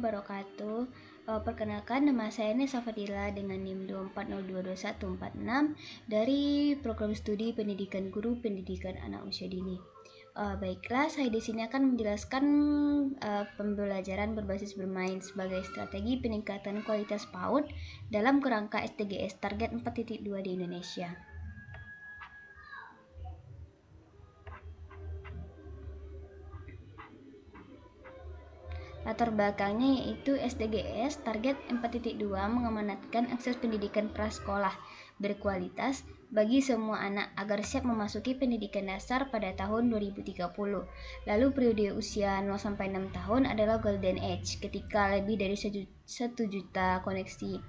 wabarakatuh. Perkenalkan, nama saya Nesa Fadila dengan NIM 240222146 dari Program Studi Pendidikan Guru Pendidikan Anak Usia Dini. Baiklah, saya di sini akan menjelaskan pembelajaran berbasis bermain sebagai strategi peningkatan kualitas PAUD dalam kerangka SDGs Target 4.2 di Indonesia. Latar belakangnya yaitu SDGs Target 4.2 mengamanatkan akses pendidikan prasekolah berkualitas bagi semua anak agar siap memasuki pendidikan dasar pada tahun 2030. Lalu periode usia 0-6 tahun adalah Golden Age, ketika lebih dari 1 juta koneksi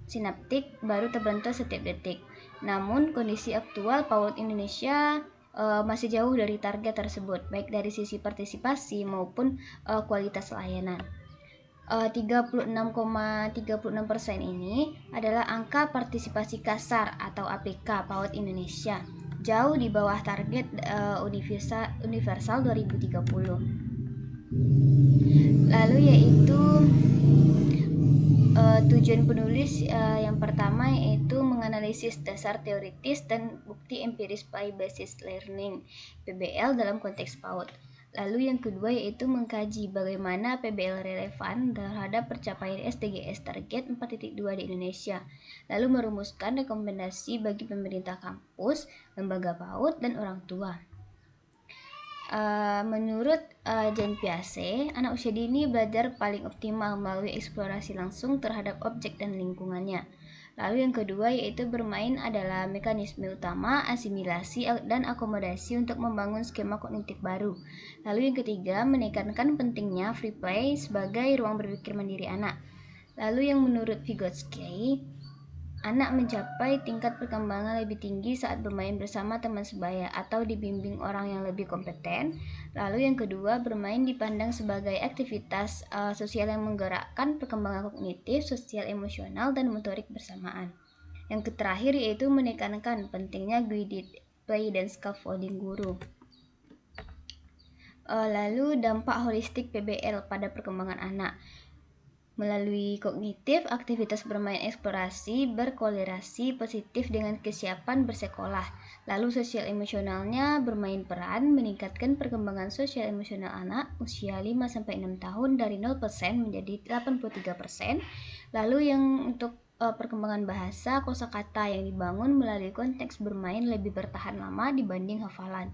sinaptik baru terbentuk setiap detik. Namun kondisi aktual PAUD Indonesia masih jauh dari target tersebut, baik dari sisi partisipasi maupun kualitas layanan. 36,36% ini adalah angka partisipasi kasar atau APK PAUD Indonesia, jauh di bawah target universal 2030. Lalu yaitu tujuan penulis yang pertama yaitu menganalisis dasar teoritis dan bukti empiris play based learning PBL dalam konteks PAUD. Lalu yang kedua yaitu mengkaji bagaimana PBL relevan terhadap pencapaian SDGs Target 4.2 di Indonesia. Lalu merumuskan rekomendasi bagi pemerintah kampus, lembaga PAUD, dan orang tua. Menurut Jean Piaget, anak usia dini belajar paling optimal melalui eksplorasi langsung terhadap objek dan lingkungannya. Lalu yang kedua yaitu bermain adalah mekanisme utama asimilasi dan akomodasi untuk membangun skema kognitif baru. Lalu yang ketiga menekankan pentingnya free play sebagai ruang berpikir mandiri anak. Lalu yang menurut Vygotsky, anak mencapai tingkat perkembangan lebih tinggi saat bermain bersama teman sebaya atau dibimbing orang yang lebih kompeten. Lalu yang kedua, bermain dipandang sebagai aktivitas sosial yang menggerakkan perkembangan kognitif, sosial, emosional, dan motorik bersamaan. Yang terakhir yaitu menekankan pentingnya guided play dan scaffolding guru. Lalu dampak holistik PBL pada perkembangan anak. Melalui kognitif, aktivitas bermain eksplorasi berkorelasi positif dengan kesiapan bersekolah. Lalu sosial emosionalnya bermain peran meningkatkan perkembangan sosial emosional anak usia 5-6 tahun dari 0% menjadi 83%. Lalu yang untuk perkembangan bahasa, kosakata yang dibangun melalui konteks bermain lebih bertahan lama dibanding hafalan.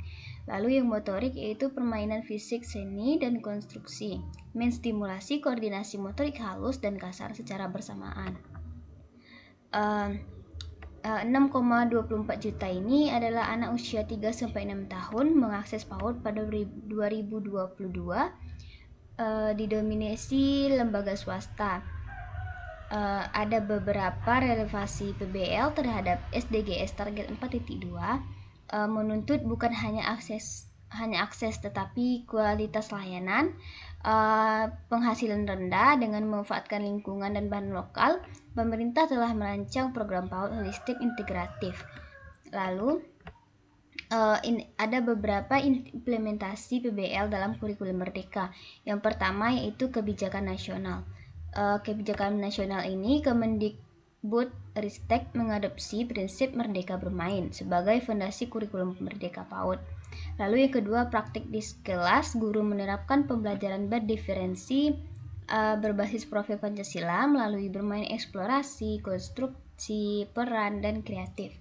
Lalu yang motorik yaitu permainan fisik, seni, dan konstruksi, menstimulasi koordinasi motorik halus dan kasar secara bersamaan. 6,24 juta ini adalah anak usia 3-6 tahun mengakses PAUD pada 2022, didominasi lembaga swasta. Ada beberapa relevasi PBL terhadap SDGs Target 4.2 menuntut bukan hanya akses tetapi kualitas layanan, penghasilan rendah dengan memanfaatkan lingkungan dan bahan lokal. Pemerintah telah merancang program PAUD holistik integratif. Lalu ada beberapa implementasi PBL dalam kurikulum Merdeka. Yang pertama yaitu kebijakan nasional. Kebijakan nasional ini Kemendikbudristek mengadopsi prinsip Merdeka Bermain sebagai fondasi kurikulum Merdeka PAUD. Lalu yang kedua, praktik di kelas, guru menerapkan pembelajaran berdiferensi berbasis profil Pancasila melalui bermain eksplorasi, konstruksi, peran, dan kreatif.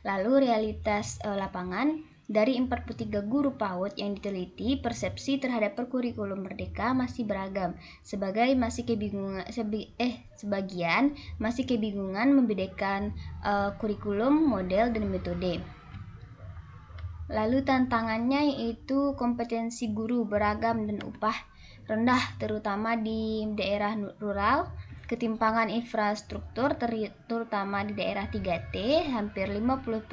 Lalu realitas lapangan, dari 43 guru PAUD yang diteliti, persepsi terhadap kurikulum Merdeka masih beragam. Sebagian masih kebingungan membedakan kurikulum, model, dan metode. Lalu tantangannya yaitu kompetensi guru beragam dan upah rendah terutama di daerah rural, ketimpangan infrastruktur terutama di daerah 3T, hampir 50%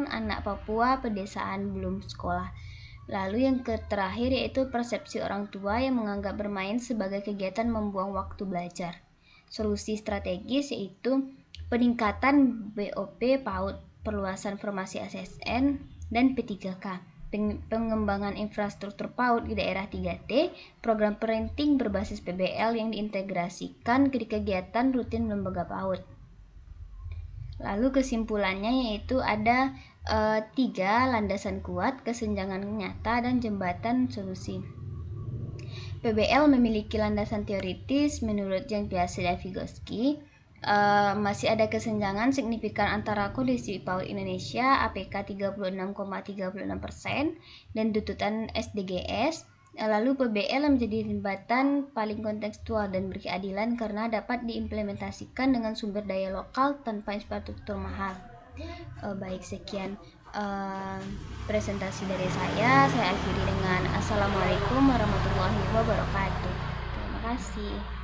anak Papua pedesaan belum sekolah. Lalu yang terakhir yaitu persepsi orang tua yang menganggap bermain sebagai kegiatan membuang waktu belajar. Solusi strategis yaitu peningkatan BOP PAUD, perluasan formasi ASN, dan P3K. pengembangan infrastruktur PAUD di daerah 3T, program parenting berbasis PBL yang diintegrasikan ke kegiatan rutin lembaga PAUD. Lalu kesimpulannya yaitu ada 3 landasan kuat, kesenjangan nyata, dan jembatan solusi. PBL memiliki landasan teoritis menurut Jean Piaget dan Vygotsky. Masih ada kesenjangan signifikan antara kondisi PAUD Indonesia APK 36,36% dan tuntutan SDGs. Lalu PBL menjadi jembatan paling kontekstual dan berkeadilan karena dapat diimplementasikan dengan sumber daya lokal tanpa infrastruktur mahal. Baik, sekian presentasi dari saya akhiri dengan Assalamualaikum warahmatullahi wabarakatuh. Terima kasih.